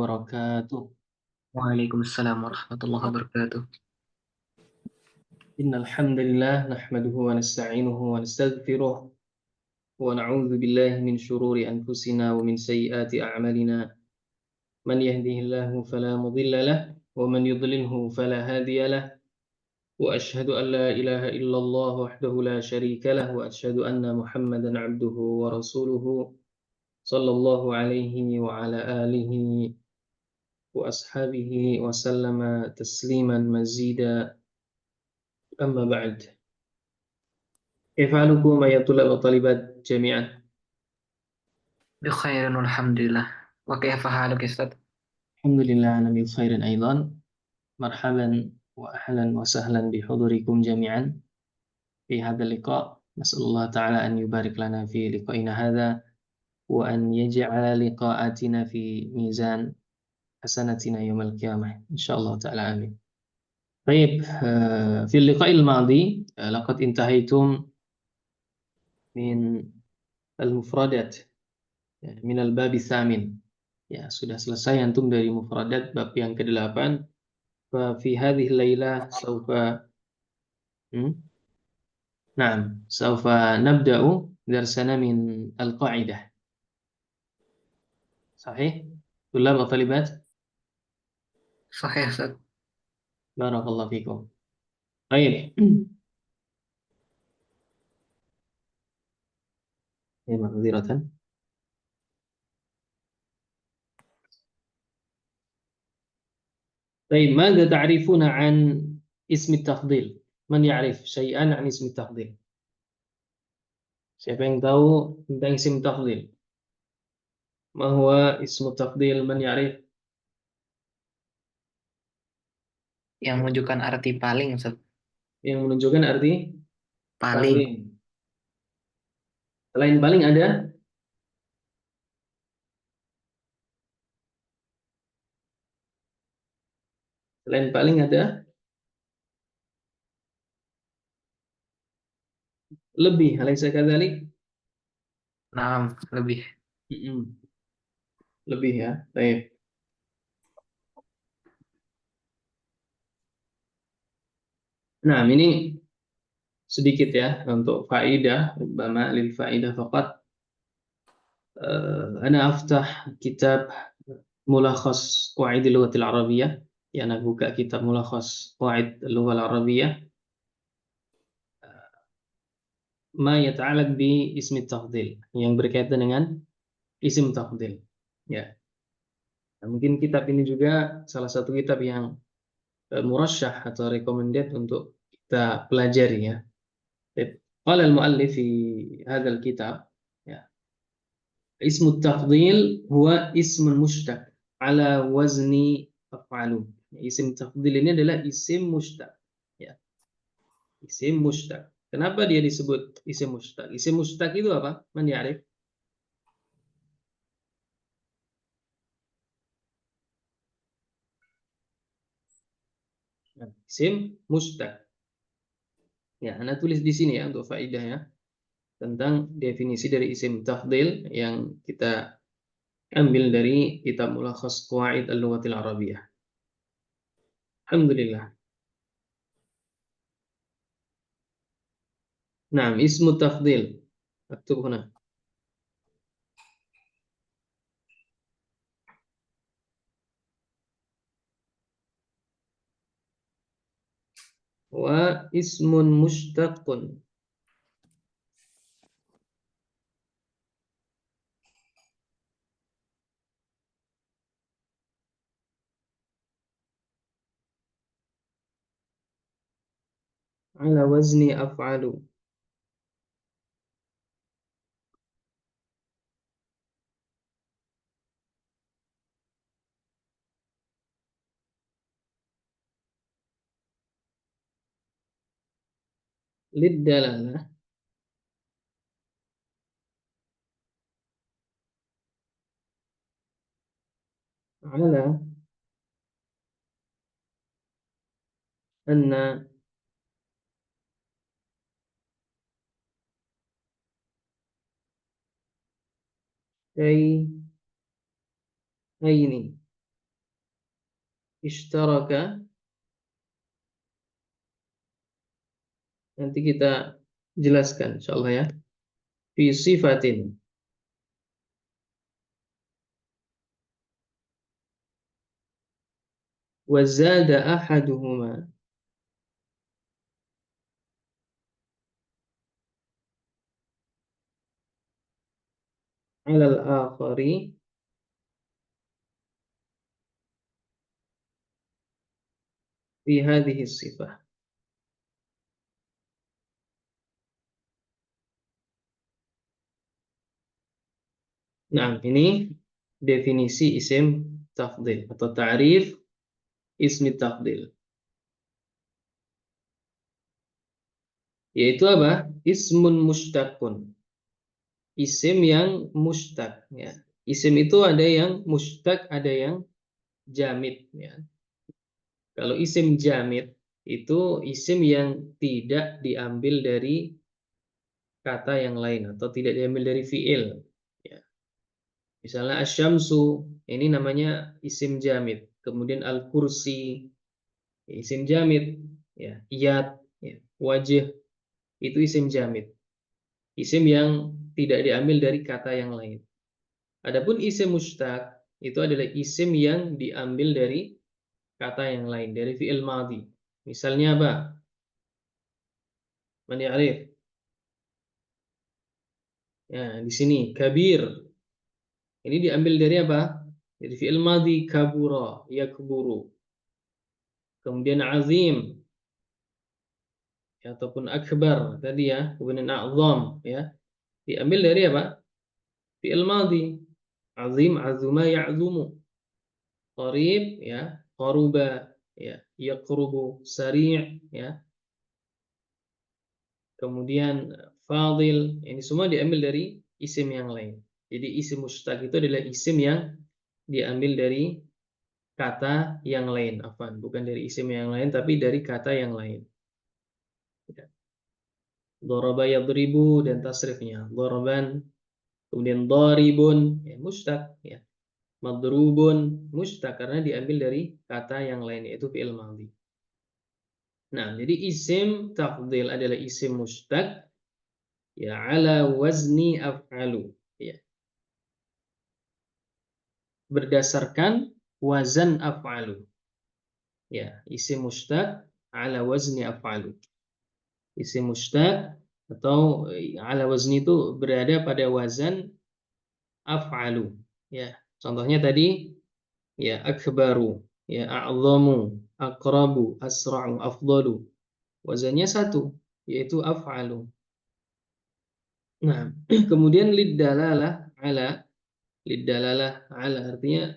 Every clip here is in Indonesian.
wabarakatuh. Waalaikumsalam warahmatullahi wabarakatuh. Innal hamdalillah nahmaduhu wa nasta'inuhu wa nastaghfiruh wa na'udzu billahi min shururi anfusina wa min sayyiati a'malina. Man yahdihillahu fala mudilla lahu wa man yudlilhu fala hadiya lahu. Wa asyhadu an la ilaha illallah wahdahu la syarika lahu wa asyhadu anna Muhammadan 'abduhu wa rasuluhu sallallahu alaihi wa ala alihi wa ashabihi wa sallama tasliman mazida. Amma ba'd. كيف حالكم أيها الطلاب والطالبات جميعا؟ Bi khairin alhamdulillah. Wa kaifa haluk ya Ustaz? الحمد لله أنا بخير أيضا. مرحبا وأهلا وسهلا بحضوركم جميعا في هذا اللقاء. نسأل الله تعالى أن يبارك لنا في لقائنا هذا وأن يجعل لقاءاتنا في ميزان حسناتنا يوم القيامة إن شاء الله تعالى آمين. طيب، في اللقاء الماضي لقد انتهيتم من المفردات من الباب الثامن. Ya, sudah selesai antum dari mufradat bab yang ke-8. Fa fi hadhihi lailah saufa na'am, saufa nabda'u darsana min al-qa'idah. Sahih? Tulab wa talibat? Sahih Ustaz. Barakallahu fikum. Baik. Ya, ma'dziratan. Baik, ماذا تعرفون عن اسم التفضيل؟ Man ya'rif syai'an 'an ismi tafdhil? Siapa yang tahu tentang isim tafdhil? Ma huwa ismu tafdhil? Man ya'rif? Yang menunjukkan arti paling Ustaz. Yang menunjukkan arti Paling. paling. Selain paling ada? Selain paling ada lebih. Alaysa kadzalik? Naam, lebih. Lebih ya. Baik. Nah, ini sedikit ya untuk faidah, rubbama lil faidah faqat. Ana aftah kitab mulakhas qawaid al-lughah al-arabiyyah. Ya, ana buka kitab mulakhas qawaid al-lughah al-arabiyyah ma yata'allaq bi ismi tafdhil, yang berkaitan dengan isim tafdhil. Ya. Nah, mungkin kitab ini juga salah satu kitab yang murasyah atau recommended untuk kita pelajari ya. Qala al-muallif fi hadzal kitab, ya, ismu tafdhil huwa ismun mushtaq ala wazni af'alu. Isim tafdhil ini adalah isim mushtaq. Ya, isim mushtaq. Kenapa dia disebut isim mushtaq? Isim mushtaq itu apa? Man ya'rif? Nah, isim mushtaq. Ya, Anda tulis di sini ya untuk faidah ya, tentang definisi dari isim tafdhil yang kita ambil dari kitab Mulakhas Qawaid Al-Lughatil Arabiyyah. Alhamdulillah. Nah, ismu tafdhil. Aktub huna. Wa ismun mushtaqun ala wazni af'alu. Lidalalah ala anna syai'aini Ishtaraka, nanti kita jelaskan insyaallah ya. Fi sifatin. Wa zada ahaduhuma ala al-akhari fi hadhihi sifah. Nah, ini definisi isim tafdil atau ta'rif ismi tafdil. Yaitu apa? Ismun mushtaqun. Isim yang mushtaq ya. Isim itu ada yang mushtaq, ada yang jamid ya. Kalau isim jamid itu isim yang tidak diambil dari kata yang lain atau tidak diambil dari fiil ya. Misalnya asyamsu, ini namanya isim jamid. Kemudian al-kursi, isim jamid ya. Iyad ya. Wajah, itu isim jamid. Isim yang tidak diambil dari kata yang lain. Adapun isim mustaq itu adalah isim yang diambil dari kata yang lain, dari fi'il madhi. Misalnya apa? Man ya'rif? Ya, di sini kabir. Ini diambil dari apa? Dari fi'il madhi kabura, yakburu. Kemudian azim ya, ataupun akbar tadi ya, kemudian a'zam ya. Diambil dari apa? Fi'il madhi. Azim, azuma, ya'zumu. Qarib ya, qaruba ya, yaqrubu, sari' ya. Kemudian fadil, ini semua diambil dari isim yang lain. Jadi isim mustaq itu adalah isim yang diambil dari kata yang lain, afan, bukan dari isim yang lain tapi dari kata yang lain. Ya. Daraba yadribu dan tasrifnya, daraban, kemudian daribun ya, mustaq ya. Madrubun mustaq karena diambil dari kata yang lain yaitu fi'il madhi. Nah, jadi isim tafdil adalah isim mustaq ya ala wazni af'alu ya, berdasarkan wazan af'alu ya, isim mustaq ala wazni af'alu. Isim mustaq atau ala wazni itu berada pada wazan af'alu ya. Contohnya tadi ya akbaru ya, a'zamu, aqrabu, asra'u, afdalu. Wazannya satu yaitu af'alu. Nah, kemudian lid dalalah ala artinya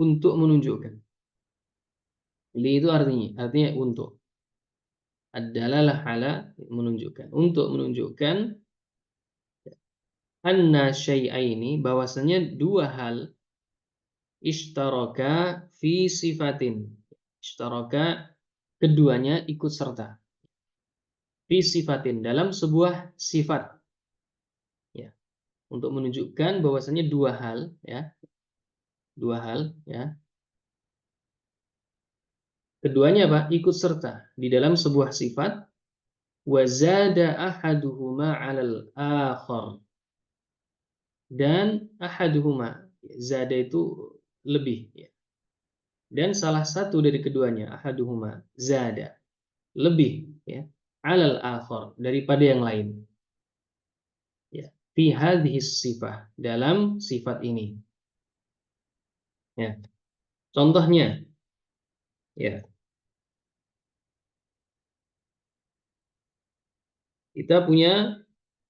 untuk menunjukkan. Li itu artinya untuk. Ad-dalalah ala menunjukkan. Untuk menunjukkan anna syai'aini bahwasanya dua hal ishtaraka fi sifatin. Ishtaraka keduanya ikut serta fi sifatin dalam sebuah sifat ya. Untuk menunjukkan bahwasanya dua hal ya. Keduanya apa? Ikut serta di dalam sebuah sifat wa zada ahaduhuma 'alal akhar. Dan ahaduhuma zada itu lebih ya. Dan salah satu dari keduanya ahaduhuma zada lebih ya 'alal akhar daripada yang lain ya, fi hadhihi sifah dalam sifat ini ya. Contohnya ya, kita punya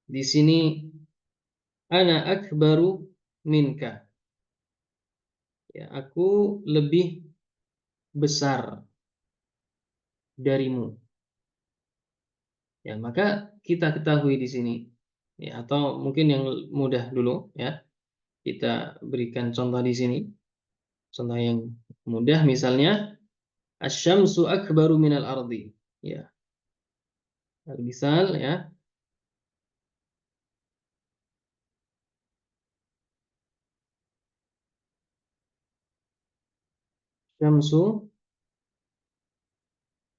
di sini ana akbaru minka ya, aku lebih besar darimu ya. Maka kita ketahui di sini ya, atau mungkin yang mudah dulu ya, kita berikan contoh di sini. Contoh yang mudah misalnya asyamsu akbaru minal ardi ya. Misal ya, Syamsu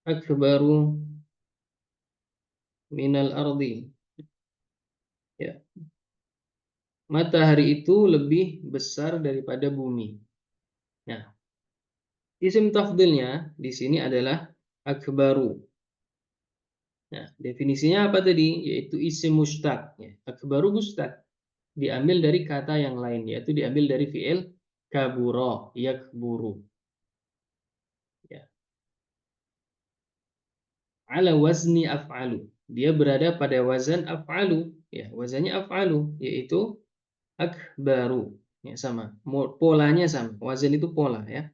akbaru minal ardi. Ya, matahari itu lebih besar daripada bumi. Nah, isim tafdilnya di sini adalah akbaru. Nah, definisinya apa tadi? Yaitu isim mustaq. Ya, akbaru mustaq. Diambil dari kata yang lain, yaitu diambil dari fi'il kaburo, yakburu. Ya. Ala wazni af'alu. Dia berada pada wazan af'alu. Ya, wazannya af'alu, yaitu akbaru. Ya, sama. Polanya sama. Wazan itu pola, ya.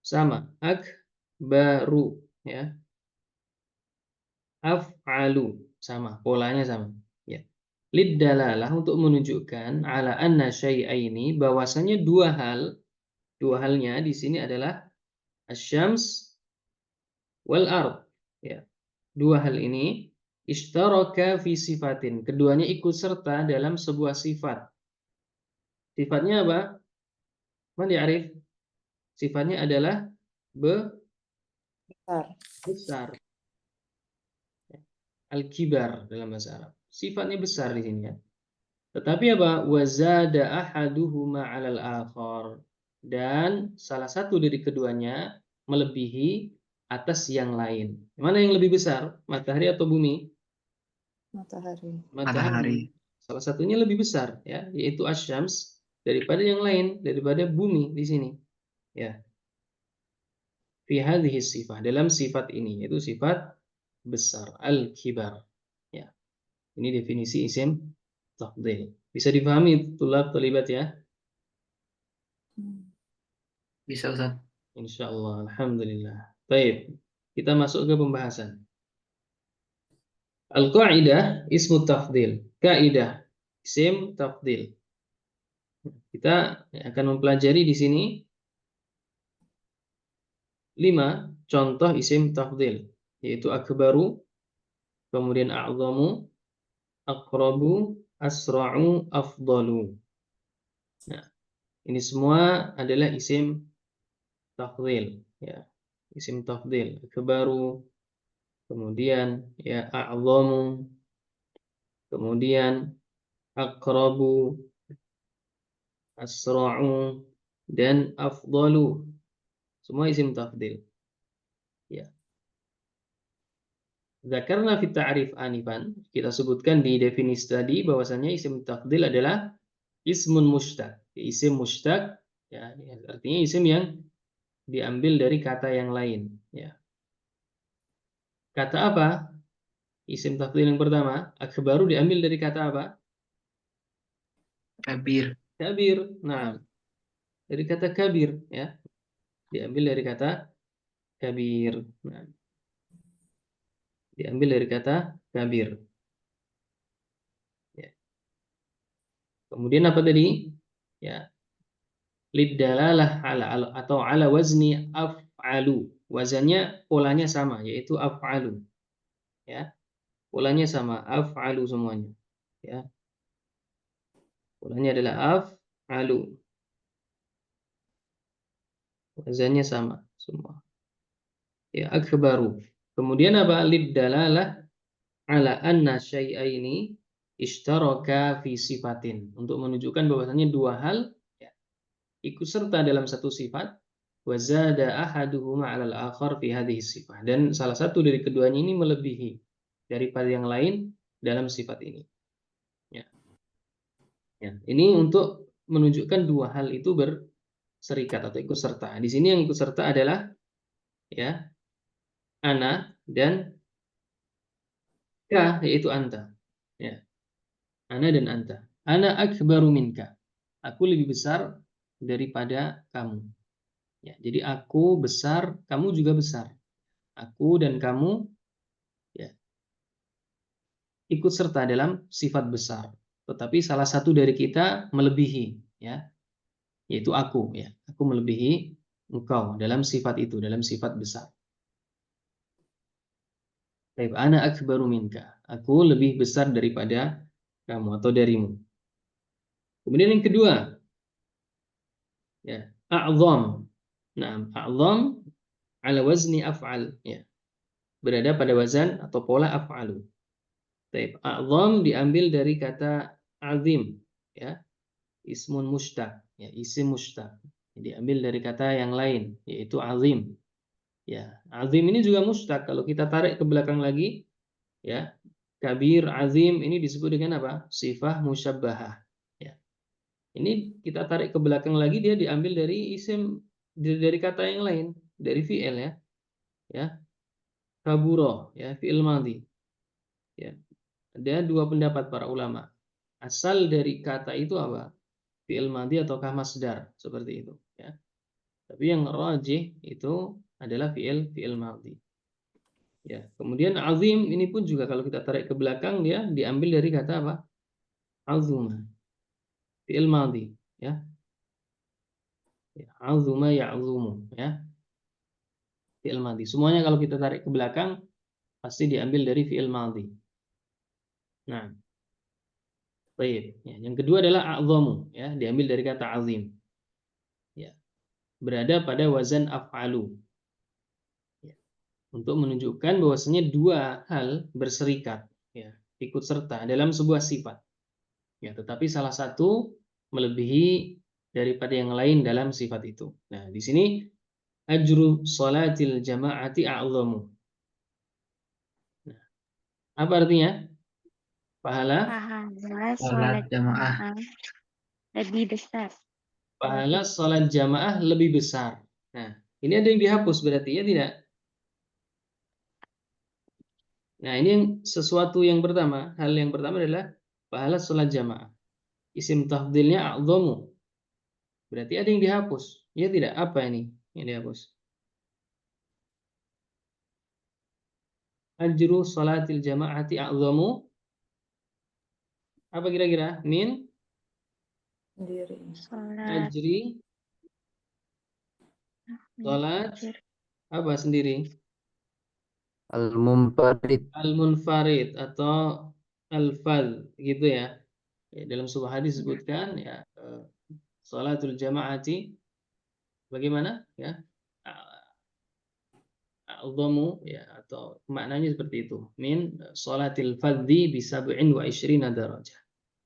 Sama. Akbaru. Ya. Af'alu. Sama. Polanya sama. Ya. Liddalalah untuk menunjukkan ala anna syai'aini bahwasanya dua halnya di sini adalah asyams wal ard. Ya. Dua hal ini ishtaraka fi sifatin. Keduanya ikut serta dalam sebuah sifat. Sifatnya apa? Man ya'rif? Sifatnya adalah Besar. besar. Al-kibar dalam bahasa Arab. Sifatnya besar di sini, ya. Tetapi apa? Wazada ahaduhuma 'alal akhar. Dan salah satu dari keduanya melebihi atas yang lain. Mana yang lebih besar? Matahari atau bumi? Matahari. Matahari. Salah satunya lebih besar, ya, yaitu asyams daripada yang lain, daripada bumi di sini. Ya. Fi hadhihi sifat, dalam sifat ini, yaitu sifat besar, al-kibar. Ya. Ini definisi isim tafdhil. Bisa dipahami tulab talibat, ya? Bisa Ustaz. Insyaallah, alhamdulillah. Baik, kita masuk ke pembahasan. Al-qaidah ismu tafdhil. Kaidah isim tafdhil. Kita akan mempelajari di sini 5 contoh isim tafdhil, yaitu akbaru, kemudian a'zamu, aqrabu, asra'u, afdalu. Nah, ini semua adalah isim tafdhil, ya. Isim tafdhil, akbaru, kemudian ya a'zamu, kemudian aqrabu, asra'u, dan afdalu. Semua isim tafdhil. Ya. Dzakarna fi ta'rif anifan, kita sebutkan di definisi tadi bahwasanya isim tafdhil adalah ismun mushtaq. Isim mushtaq, ya, artinya isim yang diambil dari kata yang lain, ya. Kata apa? Isim tafdhil yang pertama, akbaru diambil dari kata apa? Kabir. Kabir. Nah, dari kata kabir, ya. Diambil dari kata kabir. Nah, diambil dari kata kabir. Ya. Kemudian apa tadi? Ya, lidalalah ala atau ala wazni af'alu. Wazannya polanya sama, yaitu af'alu. Ya, polanya sama, af'alu semuanya. Ya, polanya adalah af'alu. Wazannya sama semua. Ya, akbaru. Kemudian apa? Lidalalah ala anna syai'aini ishtaraka fi sifatin. Untuk menunjukkan bahwasanya dua hal, ya, ikut serta dalam satu sifat. Wazada ahaduhuma 'alal akhar fi hadhihi sifat. Dan salah satu dari keduanya ini melebihi daripada yang lain dalam sifat ini. Ya. Ya. Ini untuk menunjukkan dua hal itu berserikat atau ikut serta. Di sini yang ikut serta adalah, ya, ana dan ka, yaitu anta. Ya. Ana dan anta. Ana akbaru minka. Aku lebih besar daripada kamu. Ya, jadi aku besar, kamu juga besar. Aku dan kamu, ya, ikut serta dalam sifat besar. Tetapi salah satu dari kita melebihi, ya, yaitu aku, ya. Aku melebihi engkau dalam sifat itu, dalam sifat besar. Baik, ana akbaru minka. Aku lebih besar daripada kamu atau darimu. Kemudian yang kedua, ya, a'zam. Nah, a'zam ala wazni af'al, ya. Berada pada wazan atau pola af'alu. Taib. A'zam diambil dari kata azim, ya. Ismun mushtaq, ya, isim mushtaq. Diambil dari kata yang lain, yaitu azim. Ya, azim ini juga mushtaq. Kalau kita tarik ke belakang lagi, ya, kabir, azim ini disebut dengan apa? Sifah musyabbahah. Ya. Ini kita tarik ke belakang lagi, dia diambil dari isim, dari kata yang lain, dari fi'il, ya. Ya, kaburo, ya, fi'il madhi. Ya. Ada dua pendapat para ulama. Asal dari kata itu apa? Fi'il madhi ataukah masdar, seperti itu, ya. Tapi yang rajih itu adalah fi'il madhi. Ya, kemudian azim ini pun juga kalau kita tarik ke belakang dia diambil dari kata apa? Azuma. Fi'il madhi, ya. Ya, azuma ya'zumu, ya. Fi'il madhi. Semuanya kalau kita tarik ke belakang pasti diambil dari fi'il madhi. Nah, baik. Ya, yang kedua adalah a'zamu, ya, diambil dari kata azim. Ya. Berada pada wazan af'alu. Ya. Untuk menunjukkan bahwasanya dua hal berserikat, ya, ikut serta dalam sebuah sifat. Ya, tetapi salah satu melebihi daripada yang lain dalam sifat itu. Nah, di sini ajru salatil jama'ati a'zamu. Nah, apa artinya? Pahala Pahala Sholat sholat jamaah. jamaah lebih besar. pahala salat jamaah lebih besar. Nah, ini ada yang dihapus berarti, ya tidak? Nah, ini yang sesuatu yang pertama, hal yang pertama adalah pahala salat jamaah. Isim tafdilnya a'zamu. Berarti ada yang dihapus. Ya tidak? Apa ini yang dihapus? Ajru salatil jama'ati a'zamu. Apa kira-kira? Min Sendiri. Sholat ajri salat ajr. apa sendiri? Al-Munfarid. Al-munfarid atau al-fadh, gitu ya. Ya, dalam sebuah hadis disebutkan, ya, salatul jama'ati bagaimana, ya, a'zamu, ya, atau maknanya seperti itu, min salatil fadhi bi 27 darajah.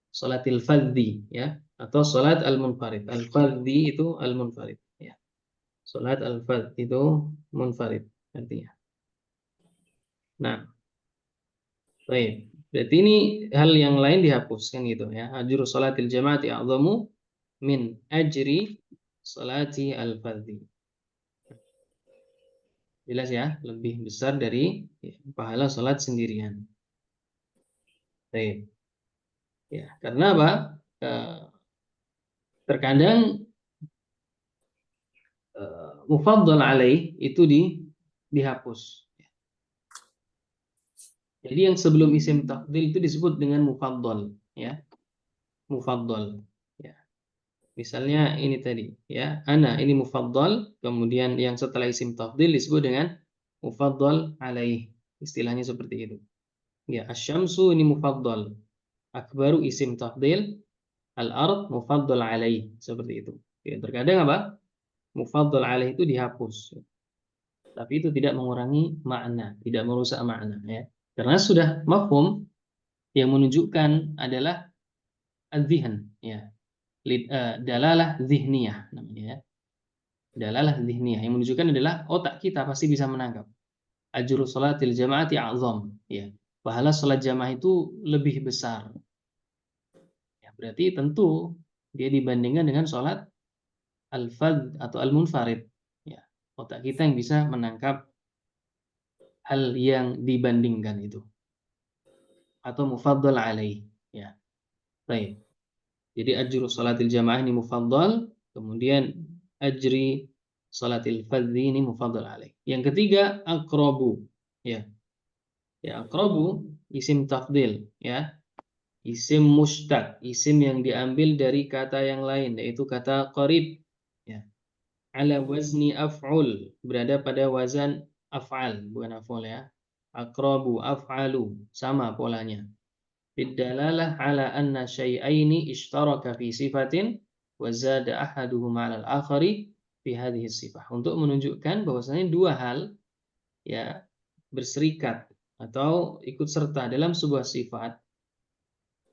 Salatil fadhi, ya, atau salat al-munfarid. Al-fadhi itu al-munfarid, ya. Salat al-fadh itu munfarid artinya. Nah, baik. Berarti ini hal yang lain dihapuskan gitu, ya. Ajru salatil jama'ati a'zamu min ajri salati al-fadhi. Jelas ya, lebih besar dari, ya, pahala salat sendirian. Baik. Ya, karena apa? Terkadang mufaddal alaih itu dihapus. Jadi yang sebelum isim tafdil itu disebut dengan mufaddal, ya. Mufaddal. Ya. Misalnya ini tadi, ya, ana ini mufaddal, kemudian yang setelah isim tafdil disebut dengan mufaddal alaih. Istilahnya seperti itu. Ya, asyamsu ini mufaddal. Akbaru isim tafdil, al-ard mufaddal alaih, seperti itu. Ya, terkadang apa? Mufaddal alaih itu dihapus. Tapi itu tidak mengurangi makna, tidak merusak makna, ya. Karena sudah mafhum yang menunjukkan adalah adzihn, ya. Dalalah zihniyah namanya, ya. Dalalah zihniyah yang menunjukkan adalah otak kita pasti bisa menangkap. Ajru salatil jamaati a'zam, ya. Pahala salat jamaah itu lebih besar. Ya, berarti tentu dia dibandingkan dengan salat al-fadh atau al-munfarid, ya. Otak kita yang bisa menangkap hal yang dibandingkan itu atau mufaddal alaih, ya. Baik. Jadi ajru salatil jamaah ini mufaddal, kemudian ajri salatil fadhi ini mufaddal alaih. Yang ketiga aqrabu, ya. Ya, aqrabu isim tafdil, ya. Isim mushtaq, isim yang diambil dari kata yang lain, yaitu kata qarib, ya. Ala wazni af'ul, berada pada wazan af'al, bukan af'ul, ya. Aqrabu af'alu, sama polanya. Bidalalah ala anna syai'aini ishtaraka fi sifatin wa zada ahaduhuma 'ala al-akhari fi hadhihi sifah, untuk menunjukkan bahwasanya dua hal ya berserikat atau ikut serta dalam sebuah sifat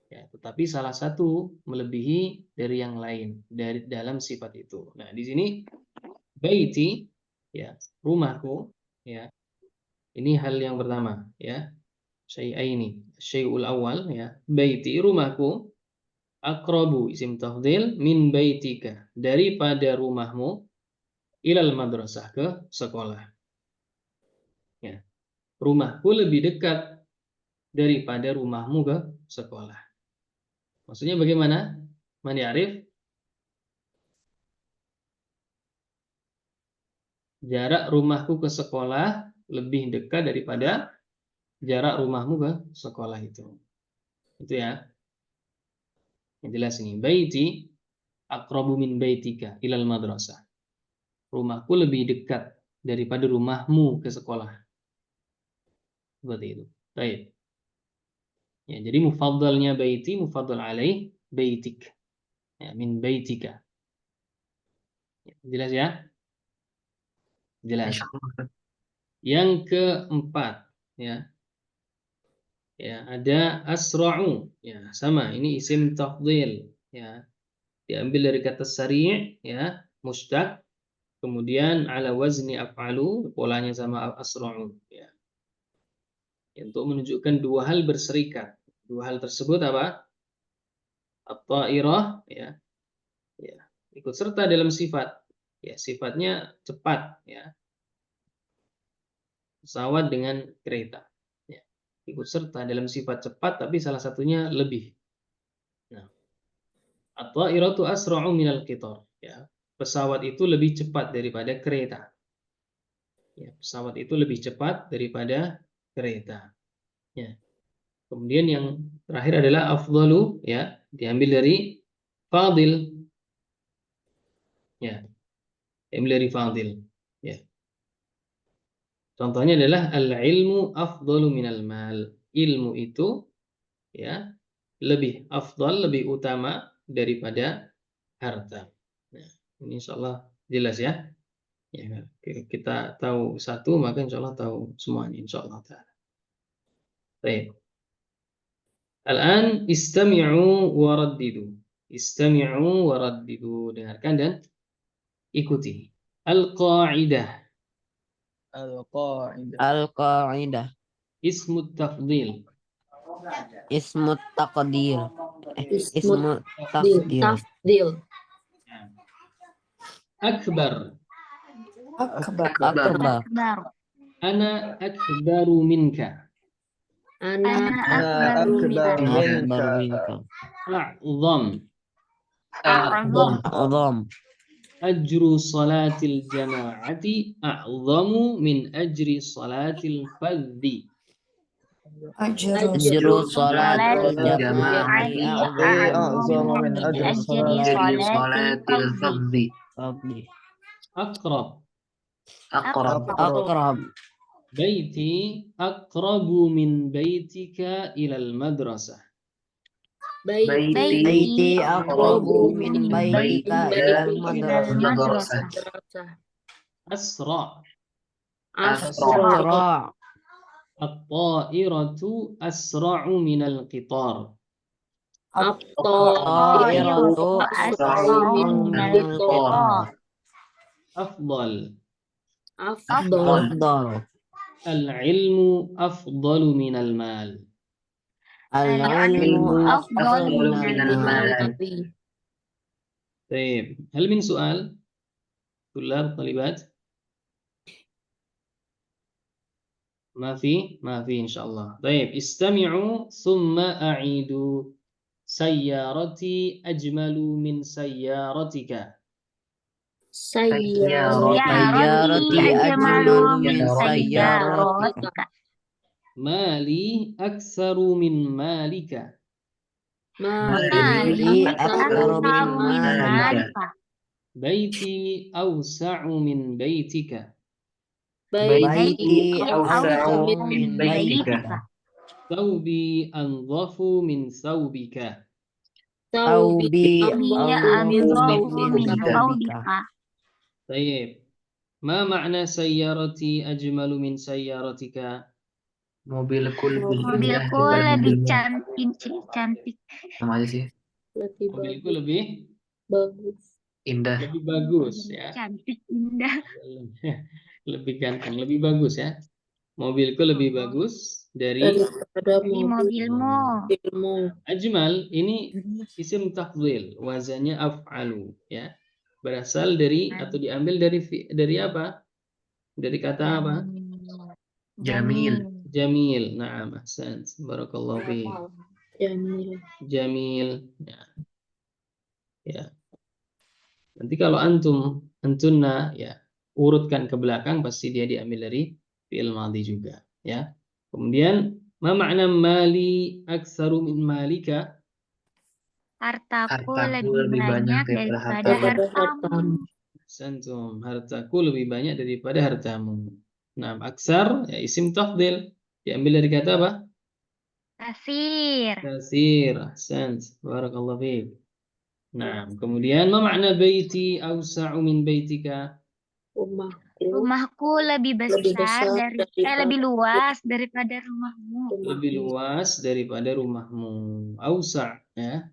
ya, tetapi salah satu melebihi dari yang lain dari dalam sifat itu. Nah, di sini baiti ya, rumahku ya. Ini hal yang pertama ya. Syai'aini. Syai'ul awal ya, baiti rumahku, aqrabu isim tafdhil min baitika, daripada rumahmu, ilal madrasah, ke sekolah. Ya. Rumahku lebih dekat daripada rumahmu ke sekolah. Maksudnya bagaimana? Man ya'rif? Jarak rumahku ke sekolah lebih dekat daripada jarak rumahmu ke sekolah itu. Itu ya. Yang jelas ini. Baiti aqrabu min baitika ilal madrasah. Rumahku lebih dekat daripada rumahmu ke sekolah. Seperti itu. Baik. Ya, jadi mufaddalnya baiti, mufaddal alaih baitik. Ya, min baitika. Ya, jelas ya? Jelas. Insyaallah. Yang keempat, ya. Ya, ada asra'u. Ya, sama. Ini isim tafdhil, ya. Diambil dari kata sari', ya, mushtaq. Kemudian ala wazni af'alu, polanya sama asra'u, ya. Untuk menunjukkan dua hal berserikat. Dua hal tersebut apa? At-ta'irah ya. Ya, ikut serta dalam sifat. Ya, sifatnya cepat ya. Pesawat dengan kereta. Ya. Ikut serta dalam sifat cepat tapi salah satunya lebih. Nah, at-ta'iratu asra'u minal qitar ya. Pesawat itu lebih cepat daripada kereta. Ya, pesawat itu lebih cepat daripada kereta. Ya. Kemudian yang terakhir adalah afdalu ya, diambil dari fadil. Ya, diambil dari fadil. Ya. Contohnya adalah al-ilmu afdalu minal mal. Ilmu itu ya lebih afdal, lebih utama daripada harta. Nah, ini insyaallah jelas ya. Ya, kita tahu satu maka insyaallah tahu semuanya insyaallah taala. Baik. Al-an istami'u wa raddidu. Istami'u wa raddidu. Dengarkan dan ikuti. Al-qa'idah. Al-qa'idah. Al-qa'idah. Ismu tafdhil. Ismut taqdir. Ismut Ismut taqdir. tafdil. Akbar. Akbar. Akbar. Akbar. Ana akbaru minka. Ana Ana akbaru akbar minka. Akbar minka. minka. A'zam. A'zam. A'zam. Ajru salatil jama'ati a'zamu min ajri salatil fadhi. Ajru salat Salatil jama'ati a'zamu min ajri salatil salatil fardhi. fadli. Aqrab. Aqrab. Aqrab. Baiti aqrabu min baitika ilal madrasah. Baiti aqrabu min baitika ilal madrasah. Asra. Asra. At-ta'iratu asra'u minal qitar. At-ta'iratu asra'u minal qitar. Afdal. Afdal. Al-ilmu afdalu minal mal. Al-ilmu afdalu minal mal. Baik. Hal min soal? Tulab, talibat? Mafi insyaallah. Baik, istami'u thumma a'idu. Sayyarati ajmalu min sayyaratika. Sayyarati ajmalu min sayyaratika. Mali aktsaru min malika. Mali aktsaru min malika. Baiti awsa'u min baitika. Baiti awsa'u min baitika. Thawbi anzafu min thawbika. Thawbi Thawbi anzafu min min thawbika. thawbika. Baik. Ma makna sayyarati ajmalu min sayyaratika? Mobilku lebih indah Mobilku daripada lebih mobilmu. cantik. Sama aja sih. Lebih Mobilku lebih bagus. Indah. bagus ya. Cantik, indah. Lebih ganteng, lebih bagus ya. Mobilku lebih bagus dari Daripada Dari mobilmu. mobilmu. ajmal. Ini isim tafdhil, wazannya af'alu ya. Berasal dari atau diambil dari apa? Dari kata apa? Jamil. Jamil. Na'am, ahsan. Barakallahu fiik. Jamil. Jamil. Ya. Ya. Nanti kalau antunna ya, urutkan ke belakang pasti dia diambil dari fi'il madhi juga ya. Kemudian ma makna mali aktsaru min malika? Hartaku Hartaku lebih banyak daripada hartamu. Santum, hartaku lebih banyak daripada hartamu. Nah, aksar ya isim tafdil diambil dari kata apa? Kasir. Kasir. Ahsan. Barakallahu fiik. Nah, kemudian ma makna baiti awsa'u min baitika? Rumahku lebih besar lebih luas daripada rumahmu. Lebih luas daripada rumahmu. Awsa' ya.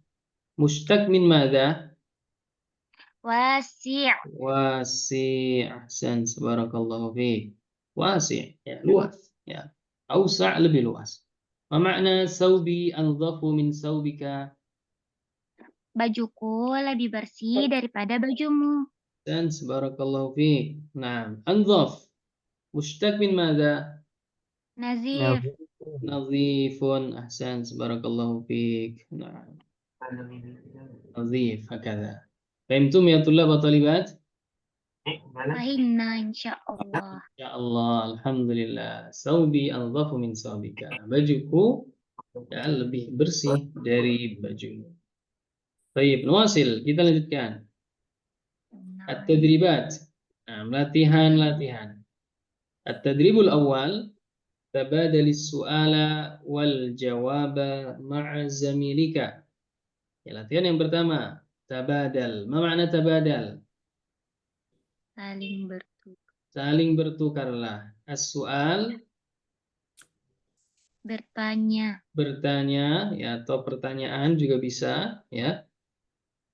Mushtaq min madza? Wasi'. Wasi'. Ahsan. Barakallahu fiik. Wasi' ya, luas ya. Awsa' lebih luas. Ma makna saubi anzafu min saubika? Bajuku lebih bersih daripada bajumu. Dan barakallahu fiik. Nah, anzaf mushtaq min madza? Nazif. Nadhifun. Ahsan. Barakallahu fiik. Nah, nadhif hakadha. Fahimtum ya tullab wa talibat? Fahimna insyaallah. Ya Allah, alhamdulillah. Saubi anzafu min saubika. Bajuku ya lebih bersih dari bajumu. Baik, nuwasil. Kita lanjutkan. At-tadribat. Nah, latihan-latihan. At-tadribul awal tabadalis su'ala wal jawaba ma'a zamilika. Ya, latihan yang pertama, tabadal. Ma makna tabadal? Saling bertukar. Saling bertukarlah. As-su'al Bertanya. bertanya ya, atau pertanyaan juga bisa ya.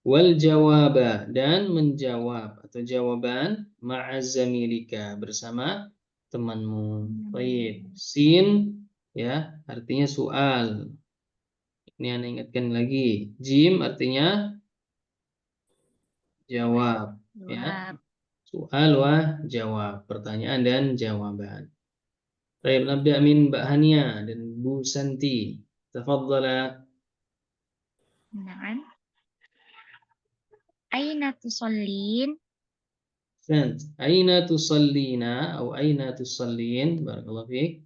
Wal jawaba dan menjawab atau jawaban ma'azamilika bersama temanmu. Baik. Sin ya artinya soal. Ini Anda ingatkan lagi. Jim artinya jawab ya. Soal wa jawab, pertanyaan dan jawaban. Baik, nabda min Mbak Hania dan Bu Santi. Tafadhala. Na'am. Aina tusallin? Sant. Aina tusallina atau aina tusallin? Barakallahu fiik.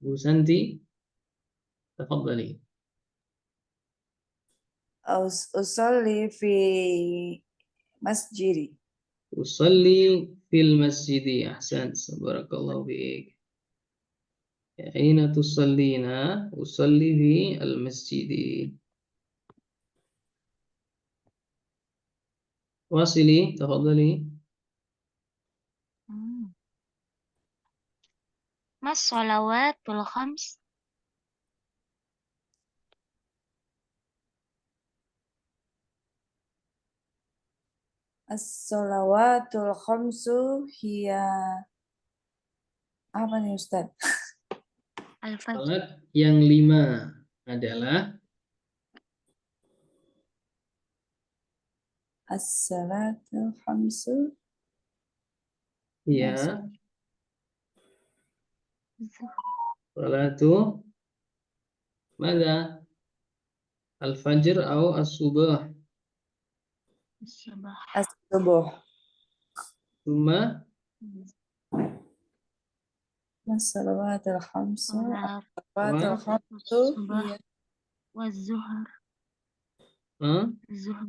Bu Santi. Tafadhali. أصلي في مسجدي. Usalli fil masjidi. Ahsan. Barakallahu fiik. Aina tusallina? Usalli fi al masjidi. Wasili, tafadhali. Mas sholawatul khams? As-salawatul khamsu hiya apa nih Ustaz? Al-fajr. Salat yang 5 adalah As-salatul khamsu ya salatu mana? Al-fajr atau as-subah? as-subuh. Thumma As-salawatul khamsu as-salawatul wa khamsu hiya Waz-zuhr. ha? Zuhr.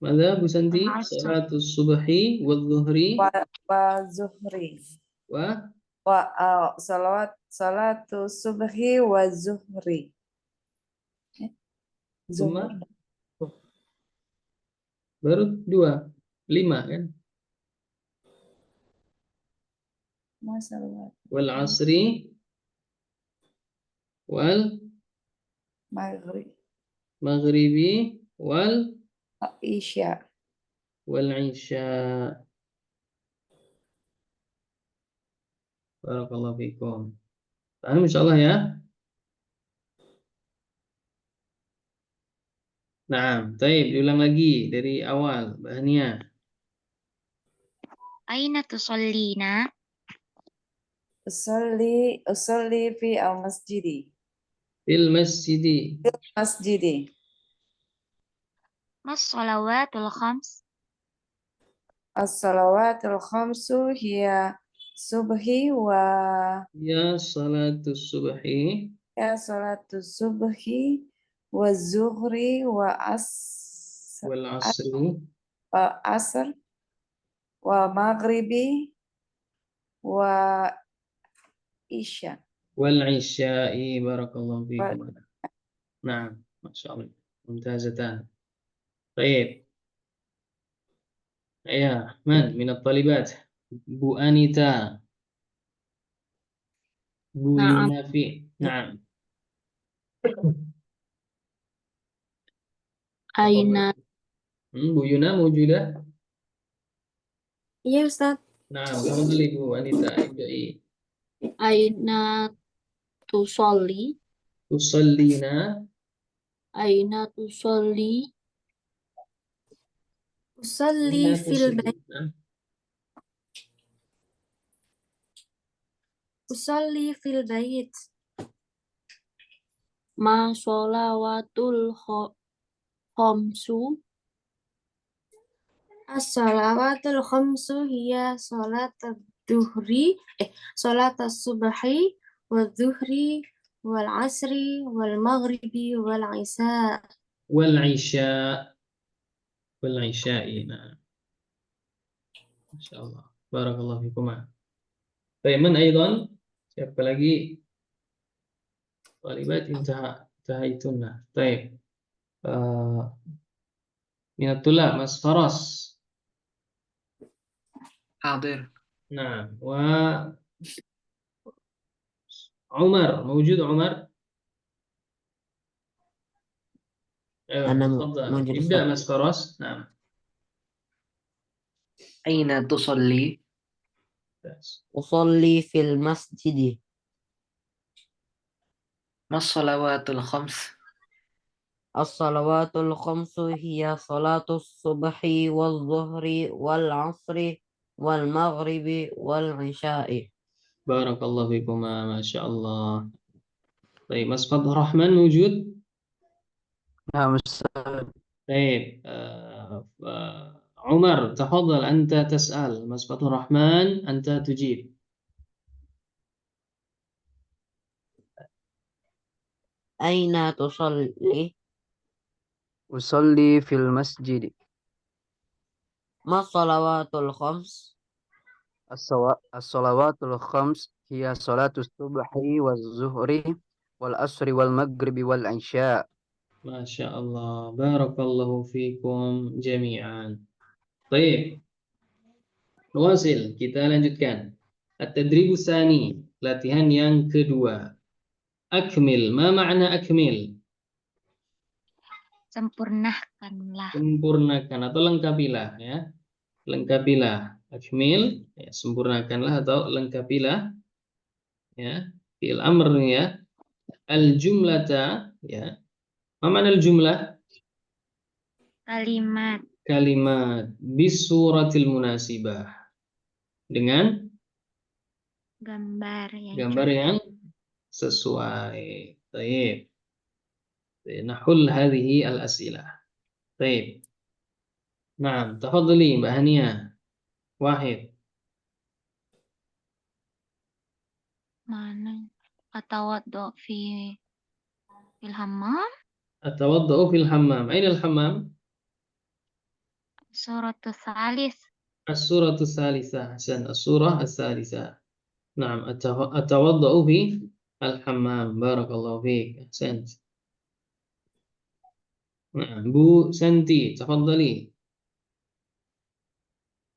Mada Bu Santi? Al-asr. Salatu subhi wal zuhri wa zuhri. wa Salatu subhi wa zuhri. thumma Baru 2. 5 kan? ما صلوات Wal asri wal مغرب maghribi wal إشاء isya. Barakallahu fikum. Paham insyaallah ya? Nah, baik, diulang lagi dari awal, Mbak Hania. Aina tusallina? أصلي في المسجد Fil masjidi. مسجدي Mas sholawatul khams? الصلوات الخمس هي صبحي Ya salatus subhi صلاة الصبح والظهر wal asri والعصر ومغربي وإشاء wal isya'i. Barakallahu fikum. Nah, masyaallah. Mumtazatan. Baik. Ya, man minat talibat? Bu Anita, Bu Naam. Yunafi. Nah, Aina. Bu Yuna mawjudah? Iya Ustaz. Nah, tafadhali Bu Anita, ibda'i. Aina tusolli. Tusallina Aina tusolli. أصلي aina في البيت tusallina أصلي في البيت Ma sholawatul khamsu. الصلوات الخمس هي صلاة الظهر صلاة الصبح والظهر والعصر والمغرب والعشاء wal isya' wal isya'i. Nah, masyaallah. Barakallahu fikum. Baik, man aidan? Siapa lagi? Talibat intahaitunna. Baik. Minatullah Mas Faras. حاضر. Nah, wa Umar, mawjud Umar? Ana تفضل. mawjud, ابدأ Ustaz. Mas Faras. Nah. أين تصلي؟ Usolli fil masjidi. ما الصلوات الخمس؟ As-salawatul khamsu hiya salatus subhi wal zuhri wal asri wal maghribi wal isya'i. Barakallahu fikum, Masya Allah. Baik, Mas Fadhur Rahman mawjud? نعم أستاذ. طيب عمر تفضل أنت تسأل. Mas Fathur Rahman أنت تجيب. Aina tusalli? أصلي في المسجد. Ma salawatul khams? الصلوات الخمس هي صلاة الصبح والظهر والعصر والمغرب والعشاء. Masya Allah. Barakallahu fikum jami'an. Baik. Nuwasil, kita lanjutkan. At-tadribu tsani, latihan yang kedua. Akmil, ma makna akmil? Sempurnakanlah. Sempurnakan atau lengkapilah ya. Lengkapilah. Akmil, ya, sempurnakanlah atau lengkapilah ya. Fi'il amr ya. Al-jumlata ya. Ma makna al-jumlah? Kalimat. Kalimat bisuratil munasibah. Dengan Gambar yang gambar yang sesuai. Baik. Nahul hadhihi al-as'ilah. Baik. Nah, tafadhali Mbak Hania. Wahid. mana? Atawaddu fil hammam. Atawaddau fil hammam. Aina al-hammam? Suratul Tsalis. As-suratu tsalitsah. Hasan, as-surah as-tsalitsah. Naam, atawaddau fi al-hammam. Barakallahu fiik. Ahsant. Nah, Bu Santi, tafadhali.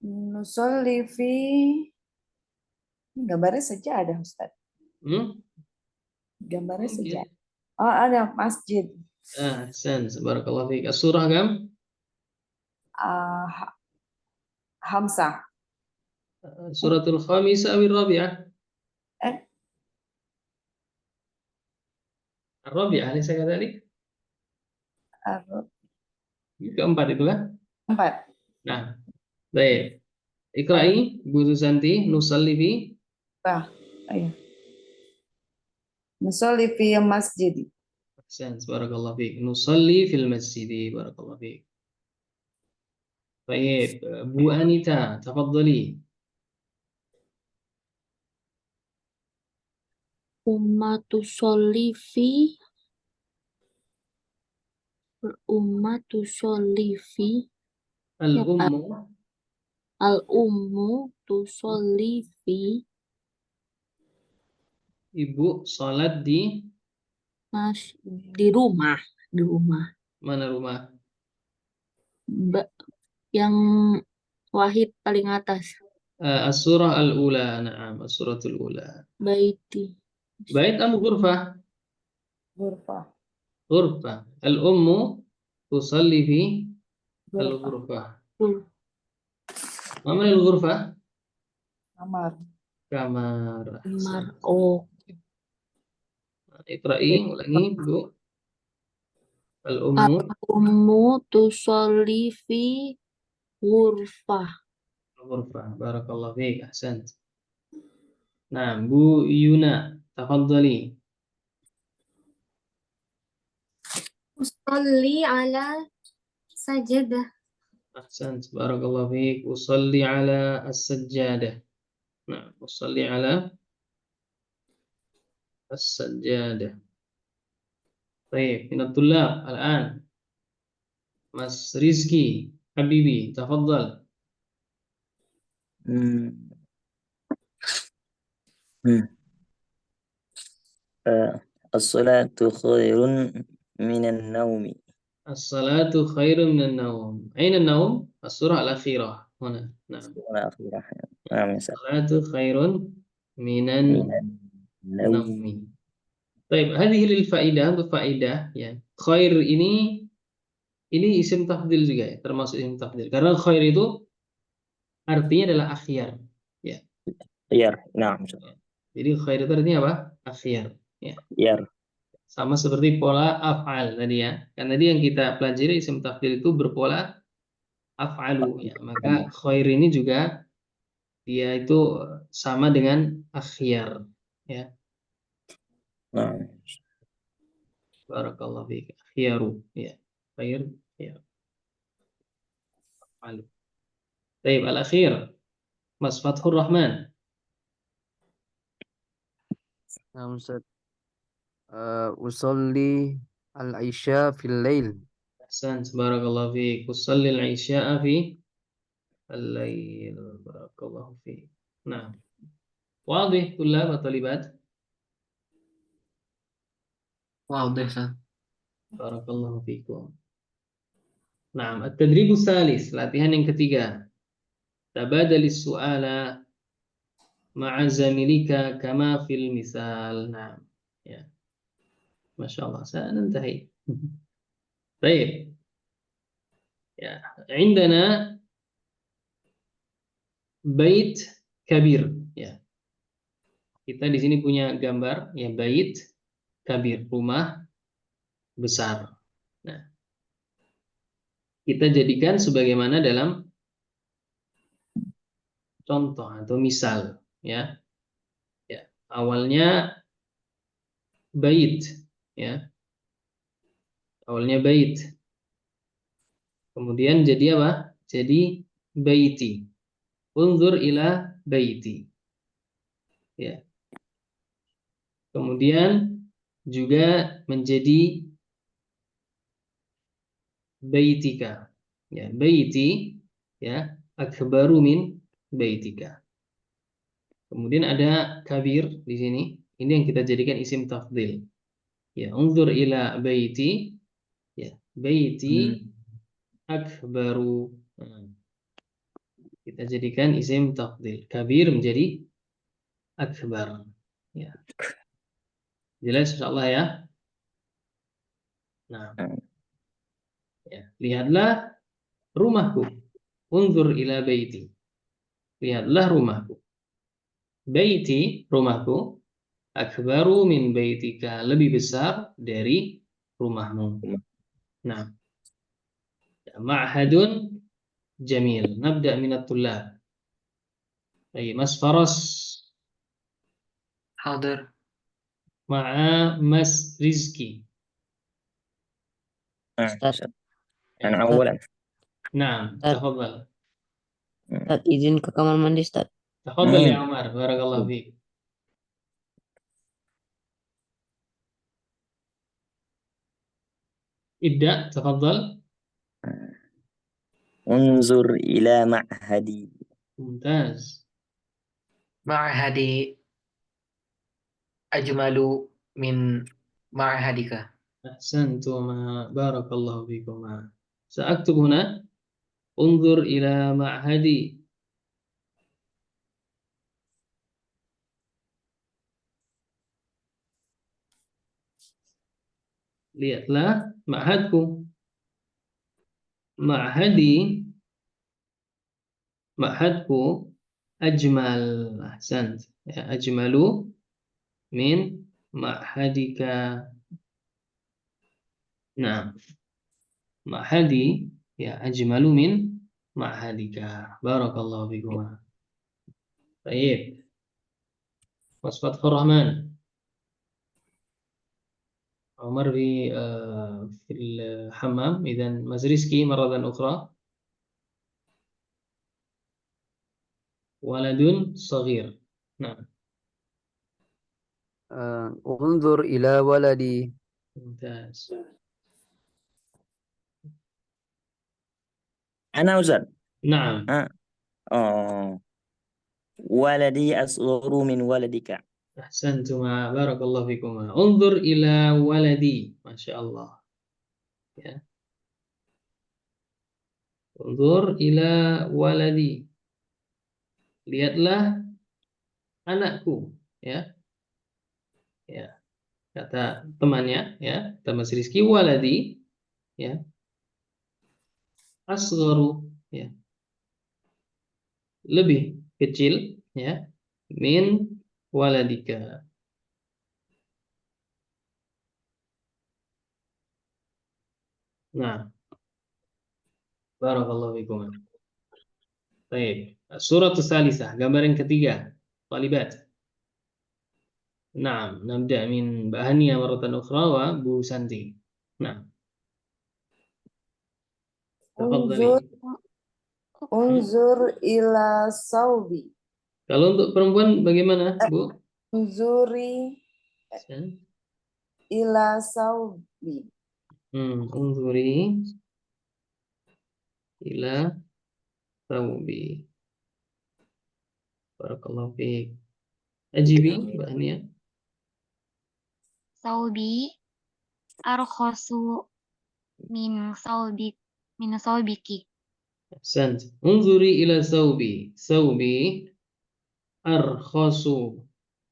Nusolli fi, gambarnya sajadah Ustaz. Gambarnya Mungkin. sajadah. Oh, ada masjid. Ahsan, barakallahu fiik. As-surah kam? Hamzah. Suratul khamisah awil rabi'ah? Ar-rabi'ah, ini saya kata tadi. Keempat itu kan? 4. Nah, baik. Iqra'i, Bu Susanti, nusalli fi. Ayo. Nusolli fi masjid. Ahsan, barakallahu fiik. Nusalli fil masjid, barakallahu fiik. Baik, Bu Anita, tafadhali. Ummatu sholli fi Al-ummu al-ummu tusolli fi ibu salat di di rumah mana rumah? yang wahid paling atas, As-surah al-ula, na'am, as-suratul ula. baiti Bait am ghurfah? Ghurfah. Ghurfah. Al-ummu tusalli fi al-ghurfah. Ma mana al-ghurfah? Kamar. Kamar. kamar. Oh, Iqra'i, ulangi, Bu. Al-ummu al-ummu tusolli fi ghurfah. ghurfah. Barakallahu fiik, ahsant. Nah, Bu Yuna, tafadhali. Usolli ala sajadah. Ahsant, barakallahu fiik. Usalli ala as-sajjadah. Nah, usalli ala as-sajjadah. Baik, min at-tullab al-an. Mas Rizki Habibi, tafadhal. As-salatu khairun minan naumi. As-salatu khairun minan naum. Aina an-naum? As-surah al-akhirah. Mana? Nah. Surah akhirah. Nah, misal. As-salatu khairun minan naumi. Baik, hadhihi lil faidah, untuk faidah ya. Khair ini isim tafdil juga ya, termasuk isim tafdil. Karena khair itu artinya adalah akhyar, ya. Khiyar. Nah, Jadi khair itu artinya apa? Akhyar, ya. khiyar. Sama seperti pola af'al tadi ya. Kan tadi yang kita pelajari isim tafdil itu berpola af'alu ya. Maka khair ini juga dia itu sama dengan akhyar, ya. Nah. Barakallahu fiik. Akhyaru, ya. Khair, ya. Af'alu. Baik, al-akhir. Mas Fathur Rahman. Nah, Ustaz. Usolli al-isya fil lail. Ahsan, barakallahu fiik. Usalli al-isya'a fi al-lail. Barakallahu fiik. Nah. Wadih tullab atau libat? Wadih, Ustaz. Barakallahu fiikum. Nah, at-tadribu tsalis, latihan yang ketiga. Tabadalis su'ala ma'a zamilika kama fil misal. Nah, ya. Masya Allah, sanantahi. Baik. Ya, indana bait kabir, ya. Kita di sini punya gambar ya, bait kabir, rumah besar. Nah, kita jadikan sebagaimana dalam contoh atau misal, ya. Ya, awalnya bait, ya. Awalnya bait. Kemudian jadi apa? Jadi baiti. Unzur ila baiti. Ya. Kemudian juga menjadi baitika. Ya, baiti ya, akbaru min baitika. Kemudian ada kabir di sini. Ini yang kita jadikan isim tafdhil. Ya, unzur ila baiti. Ya, baiti akbaru. Kita jadikan isim tafdil. Kabir menjadi akbar. Ya. Jelas insyaallah ya. Nah, ya. Lihatlah rumahku. Unzur ila baiti. Lihatlah rumahku. Baiti, rumahku. Akbaru min baitika. Lebih besar dari rumahmu. Nah. Ma'hadun jamil. Nabda minat tullab. Baik, Mas Faras. حاضر. Ma'a Mas Rizki. Ustaz, أنا أولا. Nah, Ustaz. tafadhal. Ustaz, izin ke kamar mandi, Ustaz. Tafadhal ya Umar, barakallahu fiik. Ibda, tafadhal. انظر إلى معهدي. Mumtaz. معهدي أجمل من معهدك. Ahsantuma, barakallahu fikuma. Sa'aktub huna. Unzur ila ma'hadi. Lihatlah ma'hadku. Ma'hadku ajmal. Ahsant. Ya, ajmalu min ma'hadika. Nah, ma'hadi ya ajmalu min ma'hadika. Barakallahu fikuma. Baik. Mas Fathur Rahman. عمر في الحمام. إذا مزريسكي مرة أخرى. ولد صغير. نعم. انظر إلى ولدي. ممتاز. أنا أستاذ. نعم. ولدي أصغر من ولدك. أحسنتما بارك الله فيكما. انظر إلى ولدي. ما شاء الله. Ya. Unzur ila waladi. Lihatlah anakku, ya. Ya. Kata temannya, ya, kata Mas Rizky, waladi, ya. Asgharu, ya. Lebih kecil, ya. Min waladika. Nah, barakallahu fikum. Baik, surat Salisah, gambar yang ketiga, talibat. Nah, nabda min Bahania maratan ukhra wa Bu Santi. Nah. Unzur, unzur ila saubi. Kalau untuk perempuan bagaimana, Bu? Unzuri ila saubi. Unzuri ila saubi. Barakallahu fiik. Ajibi, Mbak Hania. Saubi arkhasu min saubiki. Ahsant. Unzuri ila saubi. Saubi arkhasu.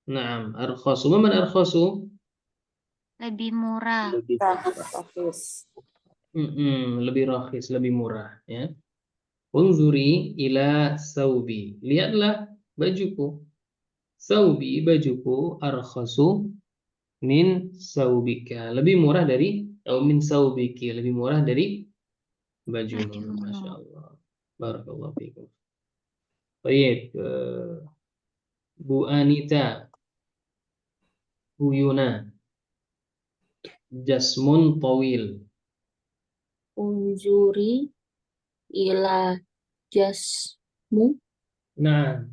Naam, arkhasu. Ma man arkhasu? Lebih murah. Rakhis. Lebih rakhis, lebih murah, ya. Unzuri ila saubi. Lihatlah bajuku. Saubi, bajuku, arkhasu min saubika. Lebih murah dari, atau min saubiki, lebih murah dari bajumu. Masya Allah. Barakallahu fiikum. Baik, Bu Anita, Bu Yuna. Jasmun tawil. Unzuri ila jasmu. Nah.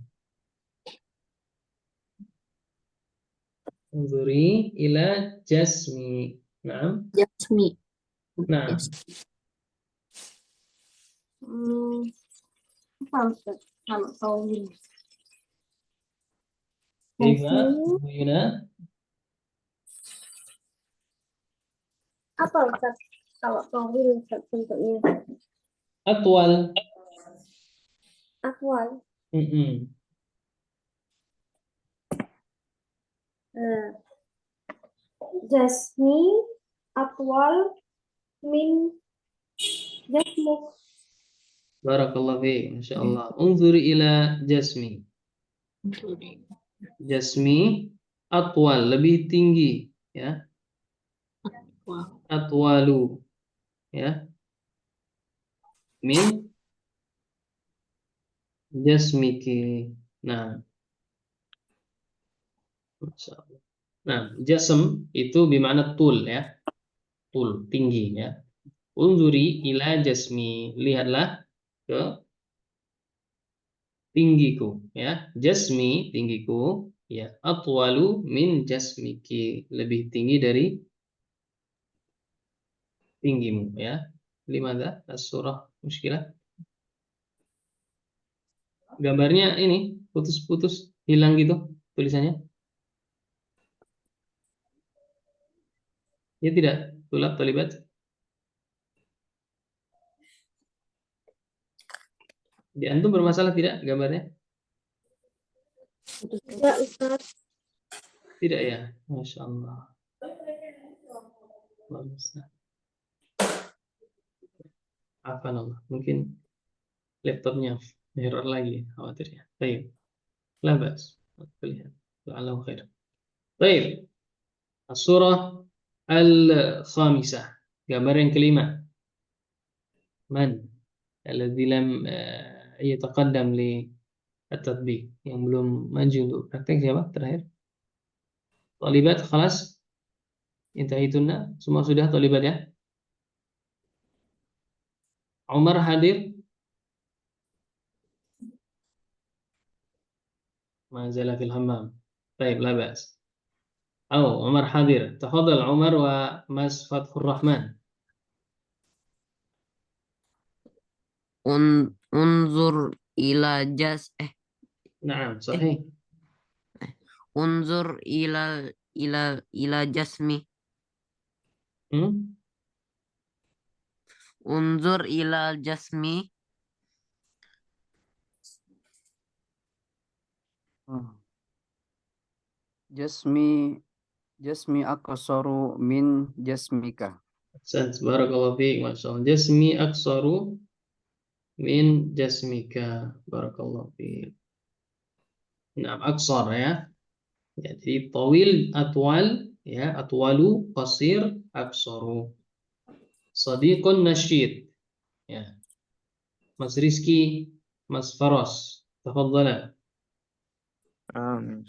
Unzuri ila jasmi. Nah. Jasmi. Nah. Apa Ustaz? Kalau tawil. Kaifa, Bu Yuna? Apa Ustaz? Kalau tawil Ustaz bentuknya? Atwal. أطول جسمي أطول من جسمك. Barakallahu fiik, Masya Allah. Unzuri ila jasmi. Jasmi atwal, lebih tinggi, ya. Atwalu, ya. Min jasmiki. Nah, Masya Allah. Nah, jasm itu bermakna tul, ya. Tul, tinggi, ya. Unzuri ila jasmi, lihatlah ke tinggiku, ya. Jasmi, tinggiku, ya. Atwalu min jasmiki, lebih tinggi dari tinggimu, ya. Limada as-surah muskilah. Gambarnya ini putus-putus, hilang gitu tulisannya. Ya tidak, tulab talibat. Di antum bermasalah tidak gambarnya? Ya Ustaz. Tidak ya, Masya Allah. Afan Allah, mungkin laptopnya error lagi, khawatirnya. Baik, labas. Lihat, la'allahu khair. Baik, surah al-khamisah, gambar yang kelima. Man alladzi lam yataqaddam li at-tatbiq, yang belum maju untuk praktek siapa terakhir? Talibat khalas? Intahituna, semua sudah talibat ya? Umar hadir? Mazala fil hammam. Baik, la bas. Oh, Umar hadir. Tafadhal Umar wa Mas Fathur Rahman. Unzur ila Naam, sahih. unzur ila jasmi. Unzur ila jasmi. Jasmi aqsaru min jasmika. Barakallahu fiik, Masya Allah. Jasmi aksaru min jasmika. Barakallahu fiik. Naam, aksar ya. Jadi tawil atwal ya, atwalu qasir aksaru. Sadiqun nasyid ya. Mas Rizki, Mas Faros, tafadhala. Amin.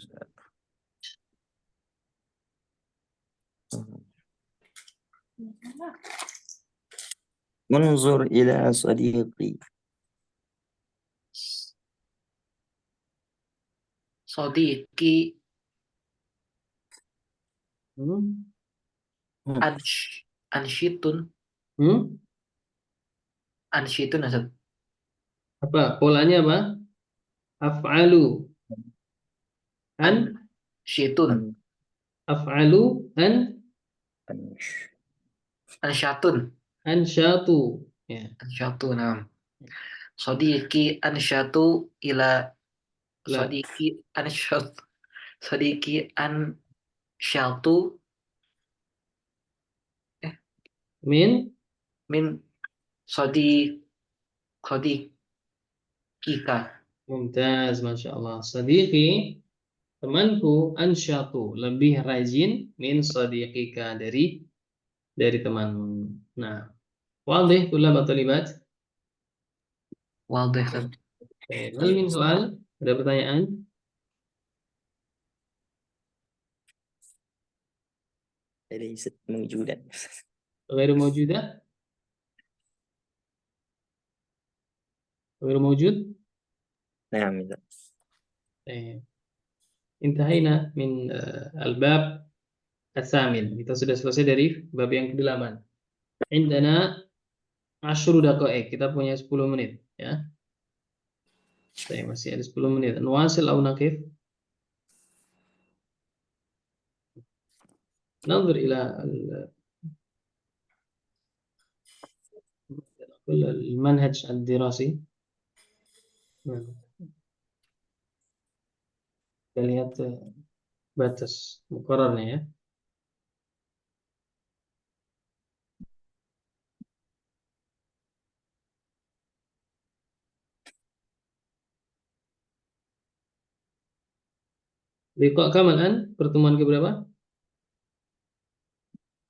Munzur ila sadiqi. Sadiqi ansyitun. Ansyitun Ustaz. Apa? Polanya apa? Af'alu. Ansyitun. Af'alu Ansyatun. ansyatu. Ya. Ansyatu, nah. Sadiqi ansyatu ila La. sadiqi ansyatu. Sadiqi ansyatu Min sadiqika. Mumtaz, Masya Allah. Sadiqi, temanku, ansyatu, lebih rajin min sadiqika, dari temanmu. Nah, wadih tulab atau libat? Wadih. Hal min soal? Ada pertanyaan? Laysat mawjudan. Ghairu mawjudah? Ghairu mawjud? Naam. Intahina min al-bab al-thamin. Kita sudah selesai dari bab yang ke-8. Indana 10 daqa'iq. Kita punya 10 menit, ya. Saya masih ada 10 menit. Nuwasil atau naqif? Nanzur ila al-manhaj al-dirasi. Nah, kita lihat batas muqarrarnya ya. Liqa kamal an, pertemuan ke berapa?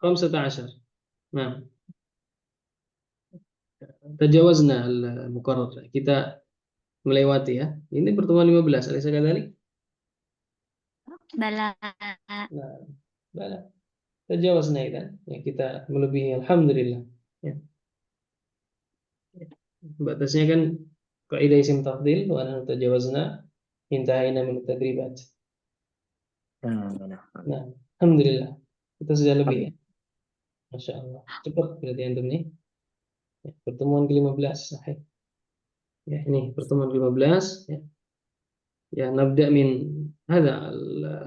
15. Nah, tajawazna al-muqarrar. Kita melewati ya. Ini pertemuan 15. Alaysa kadzalik? Bala. Nah, bala. Tajawazna idzan. Ya, kita melebihi, alhamdulillah. Ya. Batasnya kan kaidah isim tafdil wa anna tajawazna intahaina min tadribat. Nah, alhamdulillah. Kita sudah lebih ya. Masya Allah. Cepat berarti antum nih. Ya, pertemuan ke-15 sahih. Ya, ini pertemuan ke-15 ya. Ya, nabda min hada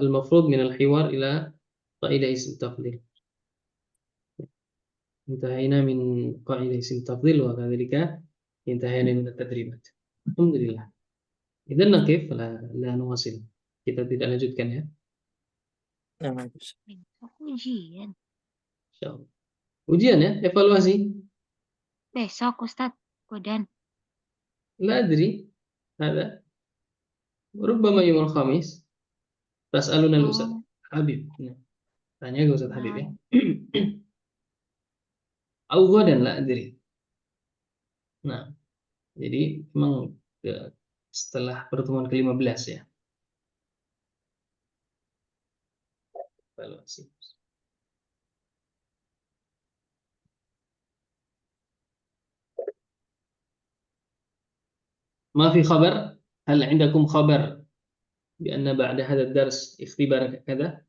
al-mafrud min al-hiwar ila qaidah isim tafdil. Intahayna min qaidah isim tafdil wa kadzalika intahayna min at-tadribat. Alhamdulillah. Idzan naqif la nuwasil. Kita tidak lanjutkan ya. Besok ujian. Insyaallah. Ujian ya, evaluasi. Besok Ustadz. Godan. La adri. Hada. Rubbama yawmul khamis. Tas'aluna al-Ustaz Habib. Nah, tanya ke Ustaz Habib ya. Au ghadan la adri. Nah, jadi memang setelah pertemuan ke-15 ya. Evaluasi. ما في خبر؟ هل عندكم خبر بأن بعد هذا الدرس اختبار كذا؟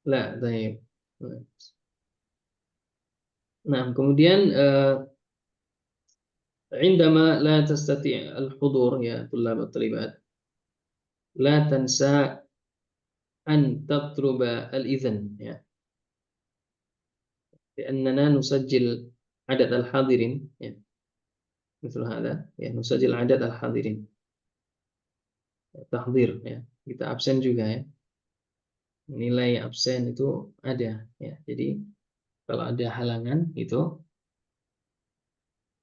لا، طيب. Nah, kemudian عندما لا تستطيع الحضور يا طلاب والطالبات لا تنسى أن تطلب الإذن ya. لأننا نسجل عدد الحاضرين ya. مثل هذا ya, نسجل عدد الحاضرين. Tahdir ya. Kita absen juga ya. Nilai absen itu ada ya. Jadi kalau ada halangan itu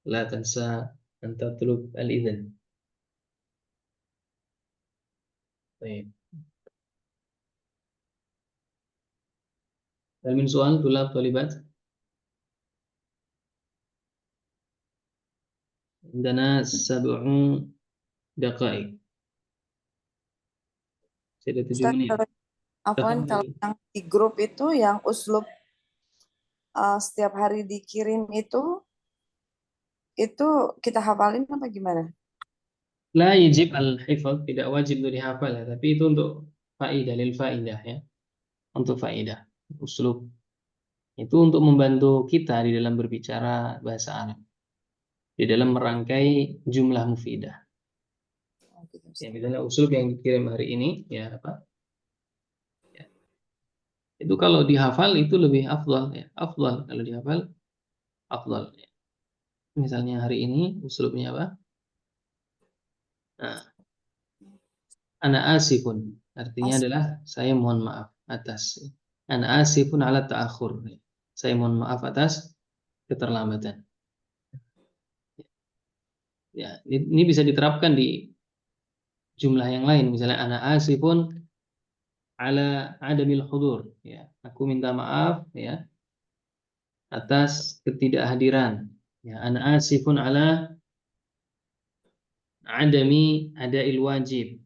la tansa an tatlub al-idzn. Baik. Hal min soal tulab talibat? Indana 7 daqaiq. Sudah 7 Ustaz, menit. kalau yang di grup itu yang uslub setiap hari dikirim itu kita hafalin apa gimana? La yajib al-hifz, tidak wajib untuk dihafal ya, tapi itu untuk faidah, lil faidah ya. Untuk faidah. Uslub itu untuk membantu kita di dalam berbicara bahasa Arab. Di dalam merangkai jumlah mufidah. Ya, misalnya uslub yang dikirim hari ini ya apa? Ya. Itu kalau dihafal itu lebih afdal ya. Afdal kalau dihafal afdal ya. Misalnya hari ini uslubnya apa? Nah, ana asifun artinya adalah saya mohon maaf atas. Ana asifun ala ta'akhur. Saya mohon maaf atas keterlambatan. Ya, ini bisa diterapkan di jumlah yang lain. Misalnya ana asifun ala adamil hudur. Ya, aku minta maaf ya atas ketidakhadiran. Ya, ana asifun ala adami adail wajib.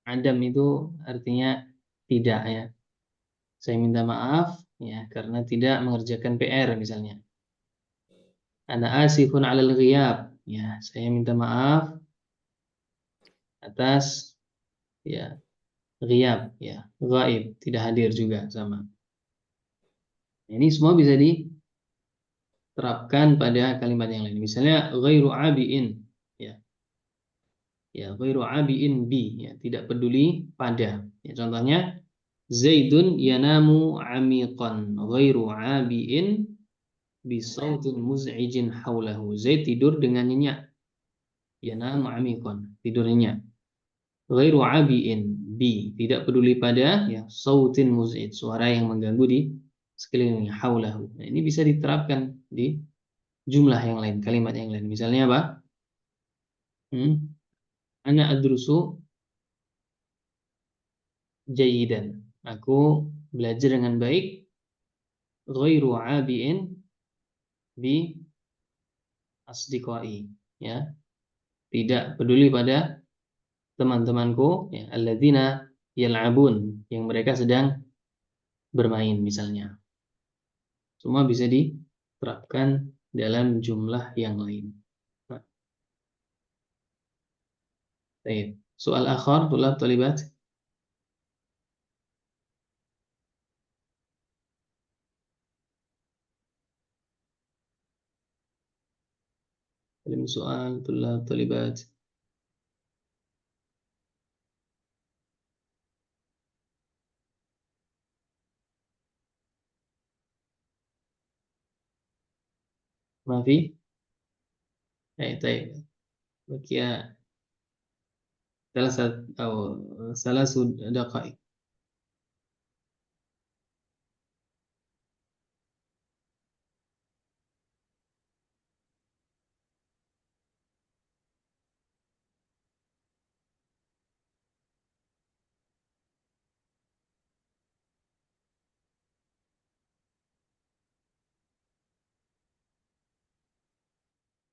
Adam itu artinya tidak ya. Saya minta maaf ya karena tidak mengerjakan PR misalnya. Ana asifun alal ghiyab. Ya, saya minta maaf atas ya ghiyab ya, ghaib, tidak hadir juga sama. Ini semua bisa diterapkan pada kalimat yang lain. Misalnya ghairu abiin ya. Ya, ghairu abiin bi ya, tidak peduli pada. Ya, contohnya Zaidun yanamu amiqan ghairu abiin bi sautin muz'ijin haulahu. Zaid tidur dengan nyenyak Yanamu amikon, tidurnya. Ghairu abiin, bi, tidak peduli pada ya sautin muz'id, suara yang mengganggu di sekelilingnya, haulahu. Nah, ini bisa diterapkan di jumlah yang lain, kalimat yang lain. Misalnya apa? Ana adrusu jayidan. Aku belajar dengan baik. Ghairu abiin bi asdiqai, ya. Tidak peduli pada teman-temanku ya, alladzina yal'abun, yang mereka sedang bermain misalnya. Semua bisa diterapkan dalam jumlah yang lain. Nah, baik. Soal akhar tulab talibat. Soal tulab talibat. ما في؟ طيب بقي 3 دقائق.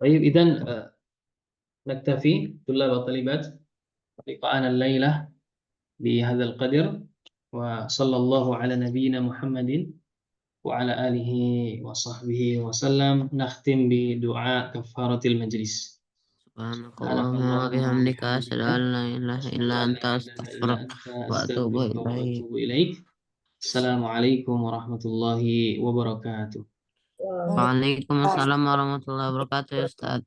طيب إذن نكتفي طلاب وطالبات لقاءنا الليلة بهذا القدر، وصلى الله على نبينا محمد وعلى آله وصحبه وسلم. نختم بدعاء كفارة المجلس. Subhanakallahumma wa bihamdika asyhadu an la ilaha illa anta astaghfiruka wa atubu ilaik. إليك. السلام عليكم ورحمة الله وبركاته. Waalaikumsalam warahmatullahi wabarakatuh, Ustaz.